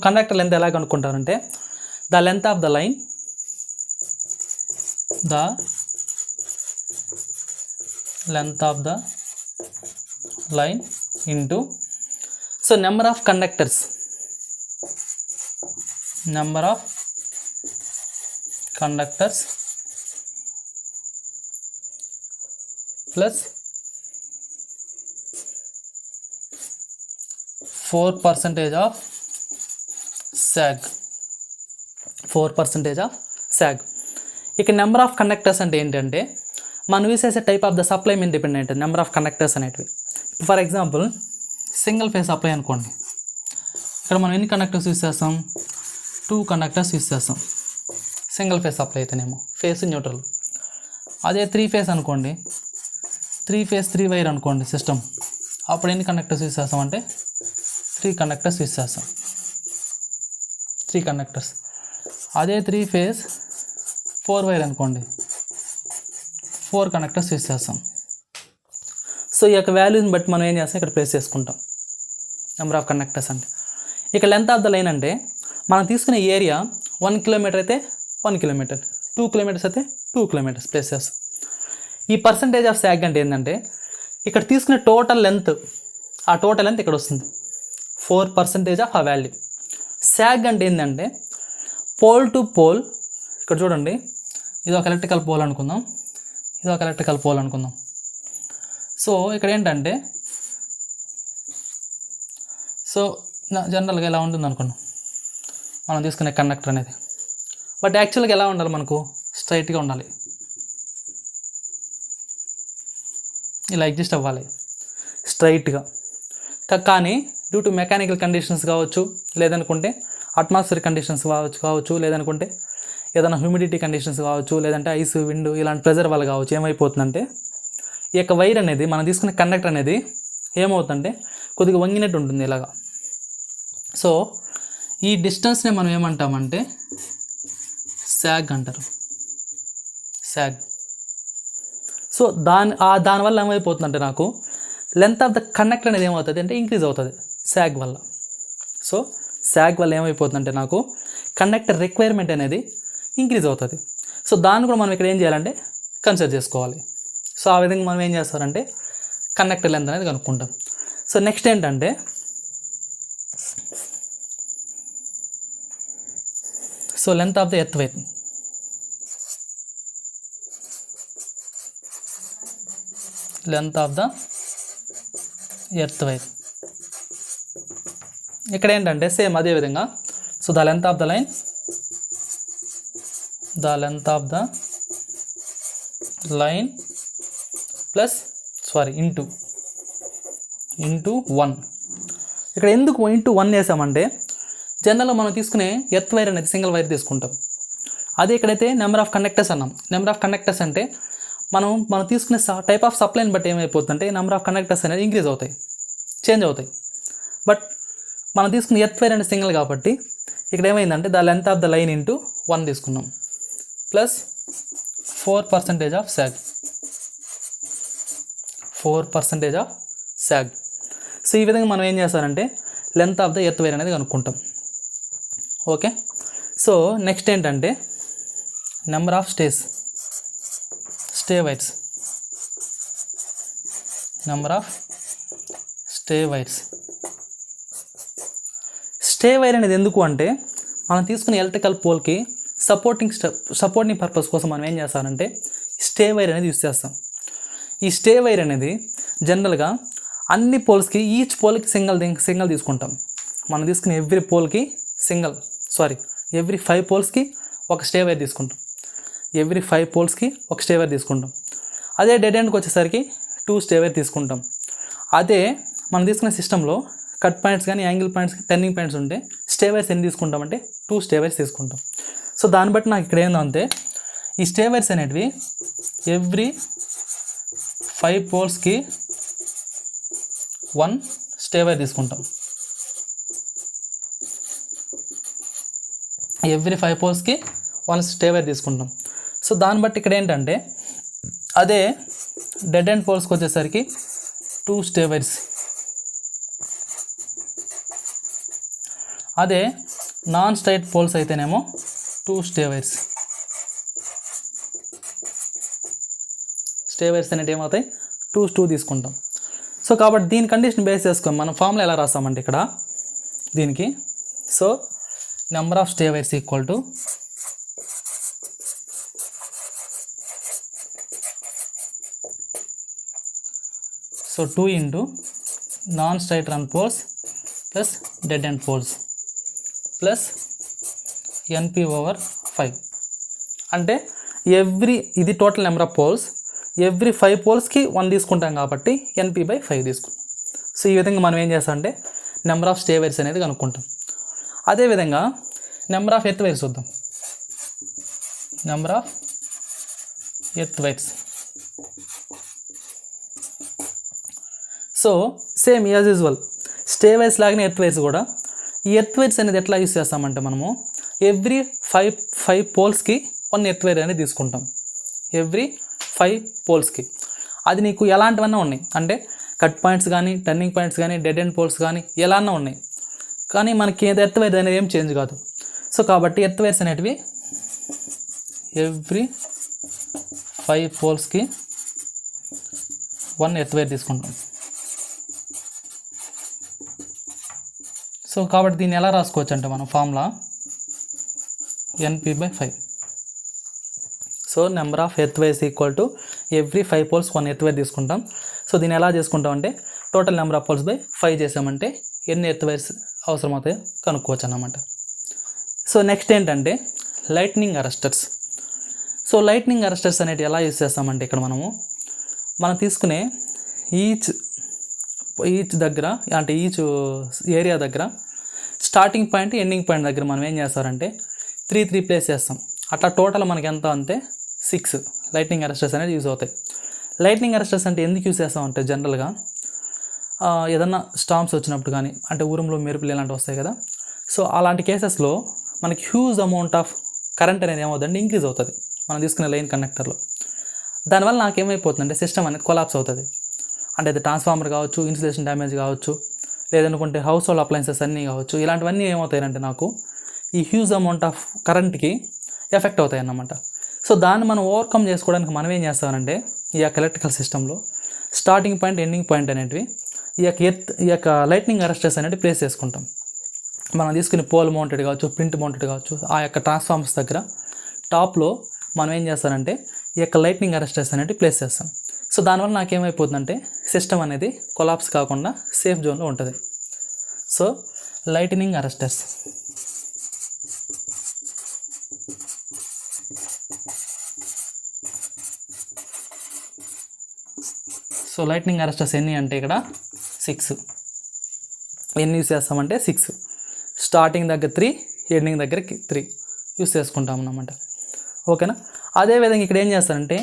conductor length ఎలా కనుక్కుంటారంటే the length of the line into so number of conductors plus 4% of sag. ఇక్కడ నెంబర్ ఆఫ్ కండక్టర్స్ అంటే ఏంటంటే మనం యూస్ చేసే టైప్ ఆఫ్ ద సప్లై మీద డిపెండ్ అయ్యింది నెంబర్ ఆఫ్ కండక్టర్స్ అనేటివి. For example single phase supply అనుకోండి. ఇక్కడ మనం ఎన్ని కండక్టర్స్ యూస్ చేస్తాం? 2 కండక్టర్స్ యూస్ చేస్తాం. సింగిల్ ఫేస్ సప్లై అయితేనేమో ఫేస్ న్యూట్రల్. అదే 3 ఫేస్ అనుకోండి, 3 ఫేస్ 3 వైర్ అనుకోండి సిస్టమ్, అప్పుడు ఎన్ని కండక్టర్స్ యూస్ చేస్తాం అంటే 3 కండక్టర్స్ యూస్ చేస్తాం. 3 కండక్టర్స్. అదే 3 ఫేస్ 4 వైర్ అనుకోండి, 4 కండక్టర్స్ యూస్ చేస్తాం. సో ఈ యొక్క వాల్యూని బట్టి మనం ఏం చేస్తాం ఇక్కడ ప్లేస్ చేసుకుంటాం నెంబర్ ఆఫ్ కండక్టర్స్ అంటే. ఇక లెంత్ ఆఫ్ ద లైన్ అంటే మనం తీసుకునే ఏరియా 1 కిలోమీటర్ అయితే 1 కిలోమీటర్, 2 కిలోమీటర్స్ అయితే 2 కిలోమీటర్స్ ప్లేస్ చేస్తాం. ఈ పర్సంటేజ్ ఆఫ్ సాగ్ అంటే ఏంటంటే ఇక్కడ తీసుకునే టోటల్ లెంత్, ఆ టోటల్ లెంత్ ఇక్కడ వస్తుంది 4% ఆఫ్ ఆ వాల్యూ. సాగ్ అంటే ఏంటంటే పోల్ టు పోల్. ఇక్కడ చూడండి, ఇది ఒక ఎలక్ట్రికల్ పోల్ అనుకుందాం, ఇది ఒక ఎలక్ట్రికల్ పోల్ అనుకుందాం. సో ఇక్కడ ఏంటంటే సో జనరల్గా ఎలా ఉంటుంది అనుకున్నాం మనం తీసుకునే కండక్టర్ అనేది. బట్ యాక్చువల్గా ఎలా ఉండాలి, మనకు స్ట్రైట్గా ఉండాలి, ఇలా ఎగ్జిస్ట్ అవ్వాలి స్ట్రైట్గా. కానీ డ్యూ టు మెకానికల్ కండిషన్స్ కావచ్చు, లేదనుకుంటే అట్మాస్ఫియర్ కండిషన్స్ కావచ్చు, లేదనుకుంటే ఏదైనా హ్యూమిడిటీ కండిషన్స్ కావచ్చు, లేదంటే ఐస్, విండ్ ఇలాంటి ప్రెజర్ వల్ల కావచ్చు, ఏమైపోతుందంటే ఈ యొక్క వైర్ అనేది మనం తీసుకునే కండక్టర్ అనేది ఏమవుతుందంటే కొద్దిగా వంగినట్టు ఉంటుంది ఇలాగా. సో ఈ డిస్టెన్స్ని మనం ఏమంటామంటే సాగ్ అంటారు, సాగ్. సో దానివల్ల ఏమైపోతుందంటే నాకు లెంత్ ఆఫ్ ద కండక్టర్ అనేది ఏమవుతుంది అంటే ఇంక్రీజ్ అవుతుంది సాగ్ వల్ల. సో సాగ్ వల్ల ఏమైపోతుందంటే నాకు కండక్టర్ రిక్వైర్మెంట్ అనేది ఇంక్రీజ్ అవుతుంది. సో దాన్ని కూడా మనం ఇక్కడ ఏం చేయాలంటే కన్సిడర్ చేసుకోవాలి. సో ఆ విధంగా మనం ఏం చేస్తారంటే కండక్టర్ లెంత్ అనేది కనుక్కుంటాం. సో నెక్స్ట్ ఏంటంటే so length of the earth wire. Length of the earth wire ఇక్కడ ఏంటంటే సేమ్ అదే విధంగా. So the length of the line, plus into 1. ఇక్కడ ఎందుకు ఇంటూ 1 వేసామంటే జనరల్గా మనం తీసుకునే ఎర్త్ వైర్ అనేది సింగిల్ వైర్ తీసుకుంటాం. అదే ఇక్కడైతే నెంబర్ ఆఫ్ కండక్టర్స్ అన్నాం. నెంబర్ ఆఫ్ కండక్టర్స్ అంటే మనం తీసుకునే టైప్ ఆఫ్ సప్లైని బట్టి ఏమైపోతుందంటే నెంబర్ ఆఫ్ కండక్టర్స్ అనేది ఇంక్రీజ్ అవుతాయి, చేంజ్ అవుతాయి. బట్ మనం తీసుకున్న ఎర్త్ వైర్ అనేది సింగిల్ కాబట్టి ఇక్కడ ఏమైందంటే the length of the line into 1 తీసుకున్నాం, ప్లస్ 4% ఆఫ్ సాగ్. 4% ఆఫ్ సాగ్. సో ఈ విధంగా మనం ఏం చేస్తారంటే length of the earth wire అనేది కనుక్కుంటాం. ఓకే. సో నెక్స్ట్ ఏంటంటే number of stay wires. Number of stay wire అనేది ఎందుకు అంటే మనం తీసుకునే ఎలక్ట్రికల్ పోల్కి సపోర్టింగ్ పర్పస్ కోసం మనం ఏం చేస్తామంటే స్టే వైర్ అనేది యూస్ చేస్తాం. ఈ స్టే వైర్ అనేది జనరల్గా అన్ని పోల్స్కి ఈచ్ పోల్కి సింగిల్ తీసుకుంటాం. మనం తీసుకునే ఎవ్రీ 5 పోల్స్కి ఒక స్టే వైర్ తీసుకుంటాం. అదే డెడ్ ఎండ్కి వచ్చేసరికి 2 స్టే వైర్ తీసుకుంటాం. అదే మనం తీసుకునే సిస్టంలో కట్ పాయింట్స్ కానీ యాంగిల్ పాయింట్స్, టర్నింగ్ పాయింట్స్ ఉంటే స్టే వైర్స్ ఎన్ని తీసుకుంటామంటే 2 స్టే వైర్స్ తీసుకుంటాం. సో దాన్ని బట్టి నాకు ఇక్కడ ఏంటంటే ఈ స్టే వైర్స్ అనేటివి ఎవ్రీ 5 పోల్స్కి 1 స్టే వైర్ తీసుకుంటాం. ఎవ్రీ 5 పోల్స్కి 1 స్టే వైర్ తీసుకుంటాం. సో దాన్ని బట్టి ఇక్కడ ఏంటంటే అదే డెడ్ ఎండ్ పోల్స్కి వచ్చేసరికి 2 స్టే వైర్స్, అదే నాన్ స్ట్రైట్ పోల్స్ అయితేనేమో 2 స్టే వైర్స్. స్టే వైర్స్ అనేవి ఏమవుతాయి 2 తీసుకుంటాం. సో కాబట్టి దీని కండిషన్ బేస్ చేసుకొని మనం ఫార్ములా ఎలా రాస్తామంటే ఇక్కడ దీనికి, so number of stay wires equal to so 2 into non straight run poles plus dead end poles plus NP over 5. అంటే ఇది total number of poles, every 5 పోల్స్కి 1 తీసుకుంటాం కాబట్టి NP/5 తీసుకుంటాం. సో ఈ విధంగా మనం ఏం చేస్తామంటే నెంబర్ ఆఫ్ స్టే వైర్స్ అనేది కనుక్కుంటాం. అదేవిధంగా నెంబర్ ఆఫ్ ఎర్త్ వైర్స్ చూద్దాం. Number of earth wires, so same as usual stay wires లాగానే ఎర్త్ వైర్స్ కూడా, ఈ ఎర్త్ వైర్స్ అనేది ఎట్లా యూస్ చేస్తామంటే మనము ఎవ్రీ 5 పోల్స్కి 1 ఎర్త్ వైర్ అనేది తీసుకుంటాం. ఎవ్రీ 5 పోల్స్కి అది నీకు ఎలాంటివన్నా ఉన్నాయి, అంటే కట్ పాయింట్స్ కానీ, టర్నింగ్ పాయింట్స్ కానీ, డెడ్ ఎండ్ పోల్స్ కానీ ఎలా అన్నా ఉన్నాయి, కానీ మనకి ఎర్త్ వైర్ అనేది ఏం చేంజ్ కాదు. సో కాబట్టి ఎర్త్ వైర్స్ అనేటివి ఎవ్రీ 5 పోల్స్కి 1 ఎర్త్ వైర్ తీసుకుంటాం. సో కాబట్టి దీన్ని ఎలా రాసుకోవచ్చు అంటే మనం formula NP/5. So number of earth wires equal to every 5 poles 1 earth wire తీసుకుంటాం. సో దీన్ని ఎలా చేసుకుంటాం అంటే total number of poles by 5 చేసామంటే ఎన్ని ఎర్త్ వైర్స్ అవసరమవుతాయో కనుక్కోవచ్చు అన్నమాట. సో నెక్స్ట్ ఏంటంటే lightning arresters. So lightning arresters అనేవి ఎలా యూస్ చేస్తామంటే ఇక్కడ మనం తీసుకునే ఈచ్ దగ్గర, అంటే ఈచ్ ఏరియా దగ్గర స్టార్టింగ్ పాయింట్ ఎండింగ్ పాయింట్ దగ్గర మనం ఏం చేస్తారంటే 3 ప్లేస్ చేస్తాం. అట్లా టోటల్ మనకి ఎంత అంటే 6 లైట్నింగ్ అరెస్టర్స్ అనేది యూజ్ అవుతాయి. లైట్నింగ్ అరెస్టర్స్ అంటే ఎందుకు యూజ్ చేస్తామంటే జనరల్గా ఏదన్నా స్టార్మ్స్ వచ్చినప్పుడు కానీ, అంటే ఊరంలో మెరుపులు ఇలాంటివి వస్తాయి కదా, సో అలాంటి కేసెస్లో మనకి హ్యూజ్ అమౌంట్ ఆఫ్ కరెంట్ అనేది ఏమవుతుందంటే ఇంక్రీజ్ అవుతుంది మనం తీసుకునే లైన్ కనెక్టర్లో. దానివల్ల నాకేమైపోతుందంటే సిస్టమ్ అనేది కొలాప్స్ అవుతుంది. అంటే అది ట్రాన్స్ఫార్మర్ కావచ్చు, ఇన్సులేషన్ డ్యామేజ్ కావచ్చు, లేదనుకుంటే హౌస్ హోల్డ్ అప్లయన్సెస్ అన్నీ కావచ్చు, ఇలాంటివన్నీ ఏమవుతాయంటే నాకు ఈ హ్యూజ్ అమౌంట్ ఆఫ్ కరెంట్కి ఎఫెక్ట్ అవుతాయి అన్నమాట. సో దాన్ని మనం ఓవర్కమ్ చేసుకోవడానికి మనం ఏం చేస్తామంటే ఈ యొక్క ఎలక్ట్రికల్ సిస్టంలో స్టార్టింగ్ పాయింట్ ఎండింగ్ పాయింట్ అనేటివి ఈ యొక్క లైట్నింగ్ అరెస్టర్స్ అనేవి ప్లేస్ చేసుకుంటాం. మనం తీసుకుని పోల్ మౌంటెడ్ కావచ్చు, ప్రింట్ మౌంటెడ్ కావచ్చు, ఆ యొక్క ట్రాన్స్ఫార్మర్స్ దగ్గర టాప్లో మనం ఏం చేస్తామంటే ఈ యొక్క లైట్నింగ్ అరెస్టర్స్ అనేవి ప్లేస్ చేస్తాం. సో దానివల్ల నాకేమైపోతుందంటే సిస్టమ్ అనేది కొలాప్స్ కాకుండా సేఫ్ జోన్లో ఉంటుంది. So lightning arresters. So lightning arresters ఎన్ని అంటే ఇక్కడ 6. ఎన్ని యూస్ చేస్తామంటే 6. స్టార్టింగ్ దగ్గర 3, ఎండింగ్ దగ్గర 3 యూస్ చేసుకుంటాం అన్నమాట. ఓకేనా. అదేవిధంగా ఇక్కడ ఏం చేస్తారంటే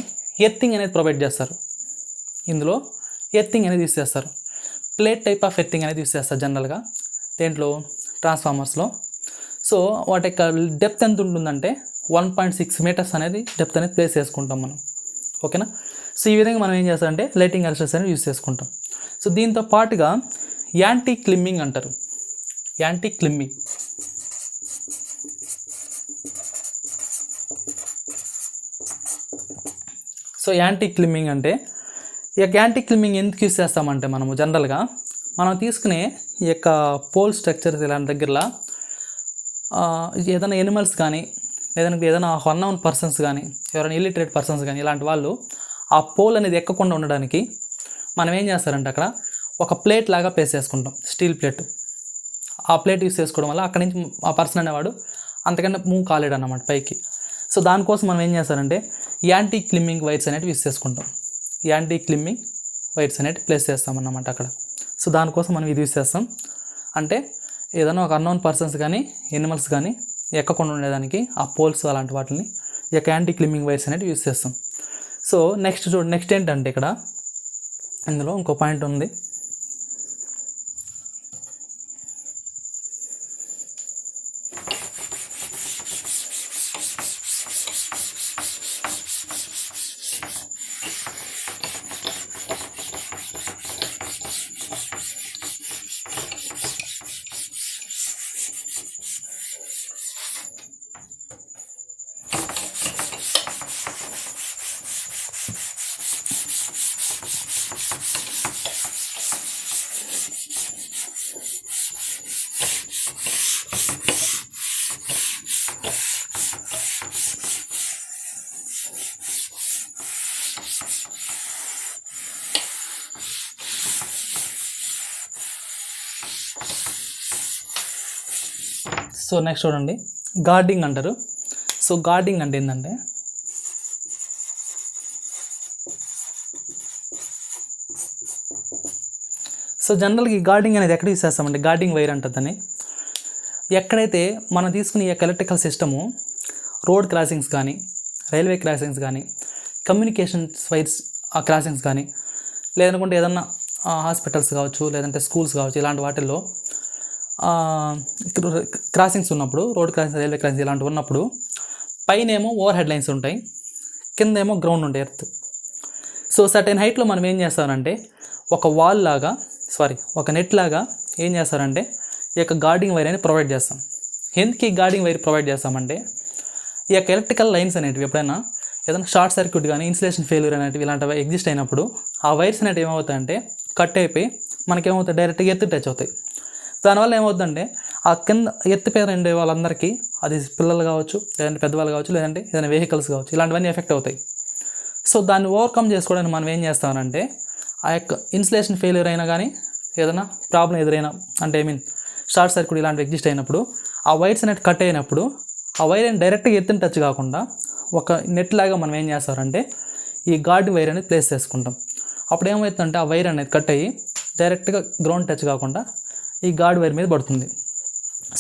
ఎర్తింగ్ అనేది ప్రొవైడ్ చేస్తారు. ఇందులో ఎర్తింగ్ అనేది యూస్ చేస్తారు. ప్లేట్ టైప్ ఆఫ్ ఎర్తింగ్ అనేది యూస్ చేస్తారు జనరల్గా దేంట్లో, ట్రాన్స్ఫార్మర్స్లో. సో వాటి యొక్క డెప్త్ ఎంత ఉంటుందంటే 1.6 మీటర్స్ అనేది డెప్త్ అనేది ప్లేస్ చేసుకుంటాం మనం. ఓకేనా. సో ఈ విధంగా మనం ఏం చేస్తామంటే లైటింగ్ అరెస్టర్స్ అనేది యూస్ చేసుకుంటాం. సో దీంతో పాటుగా యాంటీ క్లిమ్మింగ్ అంటారు. యాంటీ క్లిమ్మింగ్, సో యాంటీ క్లిమ్మింగ్ అంటే ఈ యొక్క యాంటీ క్లిమ్మింగ్ ఎందుకు యూస్ చేస్తామంటే మనము జనరల్గా మనం తీసుకునే ఈ యొక్క పోల్ స్ట్రక్చర్స్ ఇలాంటి దగ్గరలో ఏదైనా ఎనిమల్స్ కానీ, లేదంటే ఏదైనా అన్నోన్ పర్సన్స్ కానీ, ఎవరైనా ఇల్లిటరేట్ పర్సన్స్ కానీ, ఇలాంటి వాళ్ళు ఆ పోల్ అనేది ఎక్కకుండా ఉండడానికి మనం ఏం చేస్తారంటే అక్కడ ఒక ప్లేట్ లాగా ప్లేస్ చేసుకుంటాం, స్టీల్ ప్లేట్. ఆ ప్లేట్ యూస్ చేసుకోవడం వల్ల అక్కడి నుంచి ఆ పర్సన్ అనేవాడు అంతకన్నా మూవ్ కాలేడు అన్నమాట పైకి. సో దానికోసం మనం ఏం చేస్తారంటే యాంటీ క్లిమ్మింగ్ వైర్స్ అనేవి యూస్ చేసుకుంటాం. యాంటీ క్లిమ్మింగ్ వైర్స్ అనేవి ప్లేస్ చేస్తామన్నమాట అక్కడ. సో దానికోసం మనం ఇది యూస్ చేస్తాం. అంటే ఏదైనా ఒక అన్నోన్ పర్సన్స్ కానీ, ఎనిమల్స్ కానీ ఎక్కకుండా ఉండేదానికి ఆ పోల్స్ అలాంటి వాటిని ఈ యొక్క యాంటీ క్లిమ్మింగ్ వైర్స్ అనేవి యూస్ చేస్తాం. సో నెక్స్ట్ ఏంటంటే ఇక్కడ ఇందులో ఇంకో పాయింట్ ఉంది. సో నెక్స్ట్ చూడండి, గార్డింగ్ అంటారు. సో గార్డింగ్ అంటే ఏంటంటే సో జనరల్గా ఈ గార్డింగ్ అనేది ఎక్కడ యూస్ చేస్తామంటే గార్డింగ్ వైర్ అంటుందని ఎక్కడైతే మనం తీసుకునే ఈ యొక్క ఎలక్ట్రికల్ సిస్టము రోడ్ క్రాసింగ్స్ కానీ, రైల్వే క్రాసింగ్స్ కానీ, కమ్యూనికేషన్స్ వైర్స్ ఆ క్రాసింగ్స్ కానీ, లేదనుకుంటే ఏదన్నా హాస్పిటల్స్ కావచ్చు, లేదంటే స్కూల్స్ కావచ్చు, ఇలాంటి వాటిల్లో క్రాసింగ్స్ ఉన్నప్పుడు, రోడ్ క్రాసింగ్స్, రైల్వే క్రాసింగ్స్ ఇలాంటివి ఉన్నప్పుడు పైన ఏమో ఓవర్ హెడ్ లైన్స్ ఉంటాయి, కింద ఏమో గ్రౌండ్ ఉంటాయి, ఎర్త్. సో సర్టెన్ హైట్లో మనం ఏం చేస్తామంటే ఒక నెట్ లాగా ఏం చేస్తారంటే ఈ యొక్క గార్డింగ్ వైర్ అనేది ప్రొవైడ్ చేస్తాం. ఎందుకు ఈ గార్డింగ్ వైర్ ప్రొవైడ్ చేస్తామంటే ఈ యొక్క ఎలక్ట్రికల్ లైన్స్ అనేటివి ఎప్పుడైనా ఏదైనా షార్ట్ సర్క్యూట్ కానీ, ఇన్సులేషన్ ఫెయిల్యూర్ అనేటివి ఇలాంటివి ఎగ్జిస్ట్ అయినప్పుడు ఆ వైర్స్ అనేటివి ఏమవుతాయంటే కట్ అయిపోయి మనకేమవుతాయి, డైరెక్ట్గా ఎర్త్ టచ్ అవుతాయి. దానివల్ల ఏమవుతుందంటే ఆ కింద ఎర్త్ పైన ఉండే వాళ్ళందరికీ, అది పిల్లలు కావచ్చు, లేదంటే పెద్దవాళ్ళు కావచ్చు, లేదంటే ఏదైనా వెహికల్స్ కావచ్చు, ఇలాంటివన్నీ ఎఫెక్ట్ అవుతాయి. సో దాన్ని ఓవర్కమ్ చేసుకోవడానికి మనం ఏం చేస్తామంటే ఆ యొక్క ఇన్సులేషన్ ఫెయిల్యూర్ అయినా కానీ, ఏదైనా ప్రాబ్లం ఎదురైనా, అంటే షార్ట్ సర్క్యూట్ ఇలాంటివి ఎగ్జిస్ట్ అయినప్పుడు ఆ వైర్స్ అనేది కట్ అయినప్పుడు ఆ వైర్ అని డైరెక్ట్గా ఎత్తుని టచ్ కాకుండా ఒక నెట్ లాగా మనం ఏం చేస్తారంటే ఈ గార్డ్ వైర్ అనేది ప్లేస్ చేసుకుంటాం. అప్పుడు ఏమవుతుందంటే ఆ వైర్ అనేది కట్ అయ్యి డైరెక్ట్గా గ్రౌండ్ టచ్ కాకుండా ఈ గార్డ్ వైర్ మీద పడుతుంది.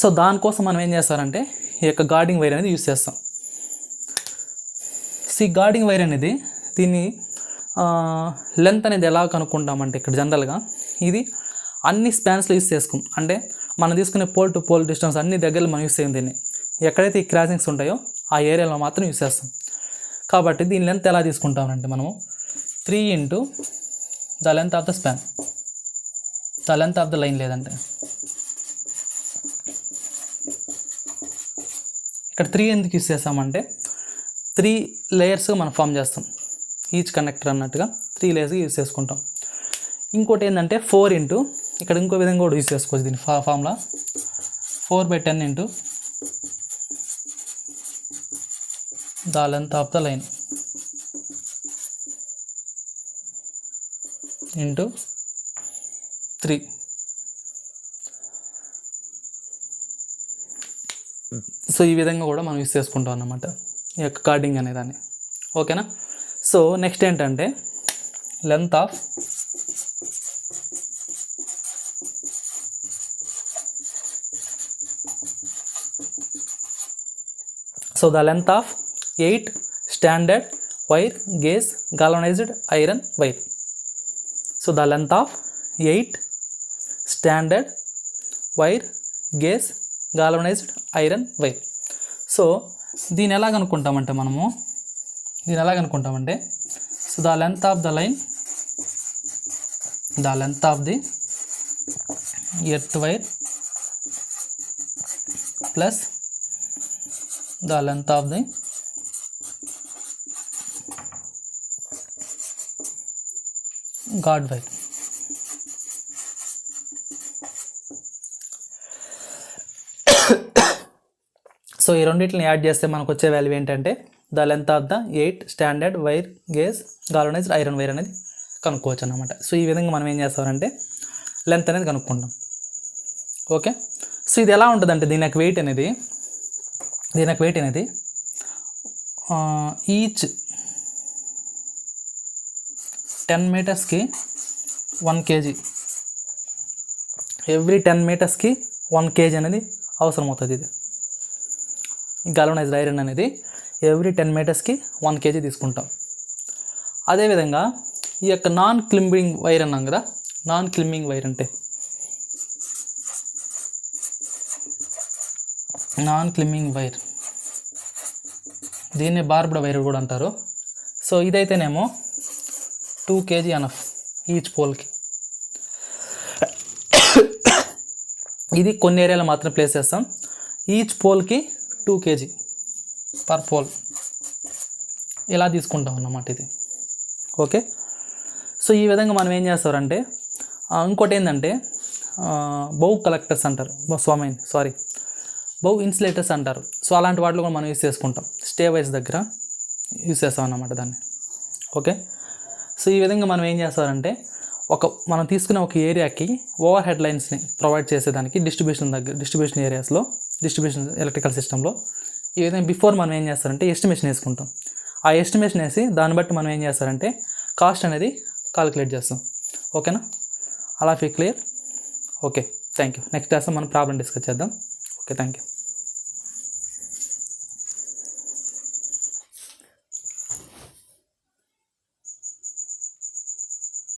సో దానికోసం మనం ఏం చేస్తారంటే ఈ యొక్క గార్డింగ్ వైర్ అనేది యూస్ చేస్తాం. ఈ గార్డింగ్ వైర్ అనేది దీన్ని లెంత్ అనేది ఎలా కనుక్కుంటామంటే ఇక్కడ జనరల్గా ఇది అన్ని స్పాన్స్లో యూస్ చేసుకోం. అంటే మనం తీసుకునే పోల్ టు పోల్ డిస్టెన్స్ అన్ని దగ్గరలో మనం యూస్ చేయం. దీన్ని ఎక్కడైతే ఈ క్రాసింగ్స్ ఉంటాయో ఆ ఏరియాలో మాత్రం యూస్ చేస్తాం. కాబట్టి దీని లెంత్ ఎలా తీసుకుంటామంటే మనము 3 into the length of the span, the length of the line, లేదంటే ఇక్కడ 3 ఎందుకు యూస్ చేస్తామంటే 3 లేయర్స్ మనం ఫామ్ చేస్తాం. ఈచ్ కనెక్టర్ అన్నట్టుగా 3 లేయర్స్ యూస్ చేసుకుంటాం. ఇంకోటి ఏంటంటే 4 into, ఇక్కడ ఇంకో విధంగా కూడా యూస్ చేసుకోవచ్చు దీని formula 4/10 into the length of the line into 3. So ఈ విధంగా కూడా మనం యూస్ చేసుకుంటాం అన్నమాట ఈ యొక్క గార్డింగ్ అనేదాన్ని. ఓకేనా. సో నెక్స్ట్ ఏంటంటే length of the length of 8 standard wire gauge galvanized iron wire. So the length of 8 standard wire gauge galvanized iron wire. So దీన్ని ఎలా కనుక్కుంటామంటే so the length of the line, the length of the earth wire plus the length of the guard wire. So ఈ రెండింటిని యాడ్ చేస్తే మనకు వచ్చే వాల్యూ ఏంటంటే the length of the 8 standard wire gauge galvanised iron wire అనేది కనుక్కోవచ్చు అన్నమాట. సో ఈ విధంగా మనం ఏం చేస్తామంటే లెంత్ అనేది కనుక్కుంటాం. ఓకే. సో ఇది ఎలా ఉంటుందంటే దీని యొక్క వెయిట్ అనేది ఈచ్ 10 మీటర్స్కి 1 kg, ఎవ్రీ 10 మీటర్స్కి 1 kg అనేది అవసరం అవుతుంది. ఇది గాల్వనైజ్డ్ ఐరన్ అనేది ఎవ్రీ 10 మీటర్స్కి 1 kg తీసుకుంటాం. అదేవిధంగా ఈ యొక్క నాన్ క్లింబింగ్ వైర్ అన్నాం కదా, నాన్ క్లింబింగ్ వైర్ అంటే దీన్ని బార్బ్డ్ వైర్ కూడా అంటారు. సో ఇదైతేనేమో 2 kg ఎనఫ్ ఈచ్ పోల్కి. ఇది కొన్ని ఏరియాలో మాత్రం ప్లేస్ చేస్తాం. ఈచ్ పోల్కి 2 kg పర్ పోల్ ఇలా తీసుకుంటాం అన్నమాట ఇది. ఓకే. సో ఈ విధంగా మనం ఏం చేస్తారంటే ఇంకోటి ఏంటంటే బౌ కలెక్టర్స్ అంటారు, బౌ ఇన్సులేటర్స్ అంటారు. సో అలాంటి వాటిలో కూడా మనం యూస్ చేసుకుంటాం, స్టే వైస్ దగ్గర యూస్ చేస్తాం అన్నమాట దాన్ని. ఓకే, సో ఈ విధంగా మనం ఏం చేస్తారంటే మనం తీసుకునే ఒక ఏరియాకి ఓవర్ హెడ్ లైన్స్ని ప్రొవైడ్ చేసేదానికి డిస్ట్రిబ్యూషన్ ఏరియాస్లో, డిస్ట్రిబ్యూషన్ ఎలక్ట్రికల్ సిస్టంలో ఈ విధంగా బిఫోర్ మనం ఏం చేస్తారంటే ఎస్టిమేషన్ వేసుకుంటాం. ఆ ఎస్టిమేషన్ వేసి దాన్ని బట్టి మనం ఏం చేస్తారంటే కాస్ట్ అనేది కాలిక్యులేట్ చేస్తాం. ఓకేనా, అలా clear. Okay, thank you. Next క్లాస్లో మనం ప్రాబ్లం డిస్కస్ చేద్దాం. Okay, thank you.